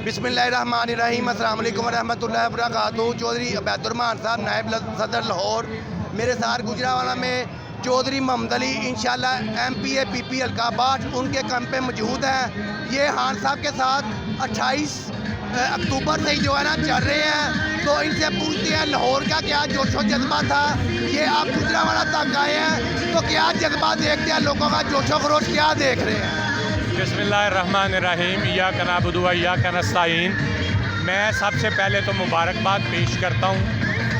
बिस्मिल्लाहिर्रहमानिर्रहीम। अस्सलाम वालेकुम रहमतुल्लाहि व बरकातहू। चौधरी अबैदुर्रहमान साहब नायब सदर लाहौर मेरे साथ गुजरांवाला में चौधरी मोहम्मद अली इंशाल्लाह MPA PP हल्का 62 उनके कैंप पे मौजूद हैं। ये खान साहब के साथ 28 अक्टूबर से ही जो है ना चल रहे हैं, तो इनसे पूछते हैं लाहौर का क्या जोशो जज्बा था। ये आप गुजरांवाला तक आए हैं, तो क्या जज्बा देखते हैं, लोगों का जोशो खरोश क्या देख रहे हैं? बिस्मिल्लाहिर्रहमानिर्रहीम। इय्याका नअबुदु व इय्याका नस्तईन। मैं सबसे पहले तो मुबारकबाद पेश करता हूँ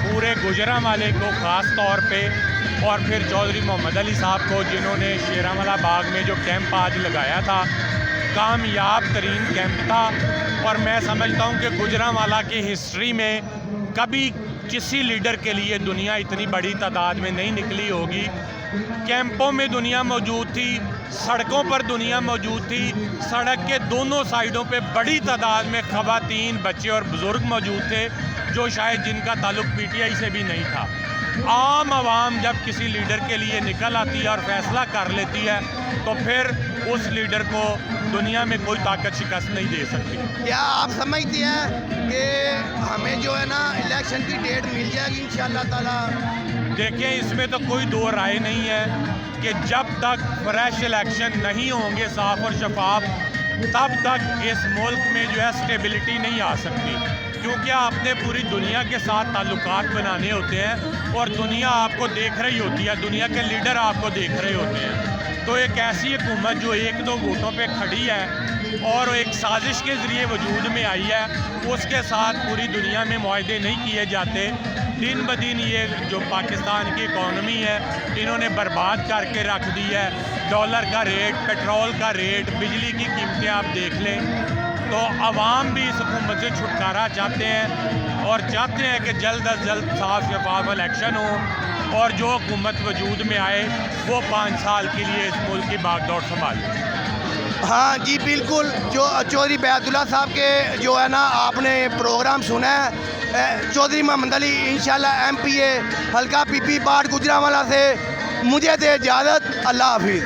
पूरे गुजरांवाले को ख़ास तौर पे, और फिर चौधरी मोहम्मद अली साहब को जिन्होंने शेरांवाला बाग में जो कैंप आज लगाया था, कामयाब तरीन कैंप था। और मैं समझता हूँ कि गुजरांवाला की हिस्ट्री में कभी किसी लीडर के लिए दुनिया इतनी बड़ी तादाद में नहीं निकली होगी। कैंपों में दुनिया मौजूद थी, सड़कों पर दुनिया मौजूद थी, सड़क के दोनों साइडों पे बड़ी तादाद में ख़वातीन, बच्चे और बुज़ुर्ग मौजूद थे, जो शायद जिनका ताल्लुक PTI से भी नहीं था। आम आवाम जब किसी लीडर के लिए निकल आती है और फैसला कर लेती है, तो फिर उस लीडर को दुनिया में कोई ताकत शिकस्त नहीं दे सकती। क्या आप समझते हैं कि हमें जो है ना इलेक्शन की डेट मिल जाएगी इंशाअल्लाह ताला? देखिए, इसमें तो कोई दो राय नहीं है कि जब तक फ्रेश इलेक्शन नहीं होंगे साफ और शफाफ, तब तक इस मुल्क में जो है स्टेबिलिटी नहीं आ सकती। क्योंकि आपने पूरी दुनिया के साथ ताल्लुकात बनाने होते हैं और दुनिया आपको देख रही होती है, दुनिया के लीडर आपको देख रहे होते हैं। तो एक ऐसी हुकूमत जो एक दो वोटों पे खड़ी है और एक साजिश के ज़रिए वजूद में आई है, उसके साथ पूरी दुनिया में मुआहदे नहीं किए जाते। दिन ब दिन ये जो पाकिस्तान की इकॉनमी है, इन्होंने बर्बाद करके रख दी है। डॉलर का रेट, पेट्रोल का रेट, बिजली की कीमतें आप देख लें। तो आवाम भी इस हुकूमत से छुटकारा चाहते हैं और चाहते हैं कि जल्द अज जल्द साफ शफाफ इलेक्शन हो और जो हुकूमत वजूद में आए वो 5 साल के लिए इस मुल्क की बागडोर संभाले। हाँ जी बिल्कुल। जो चौधरी बैतुल्लाह साहब के जो है ना आपने प्रोग्राम सुना है, चौधरी मोहम्मद अली इंशाल्लाह MPA हल्का PP 62 गुजरांवाला से मुझे दे इजाज़त। अल्लाह हाफिज़।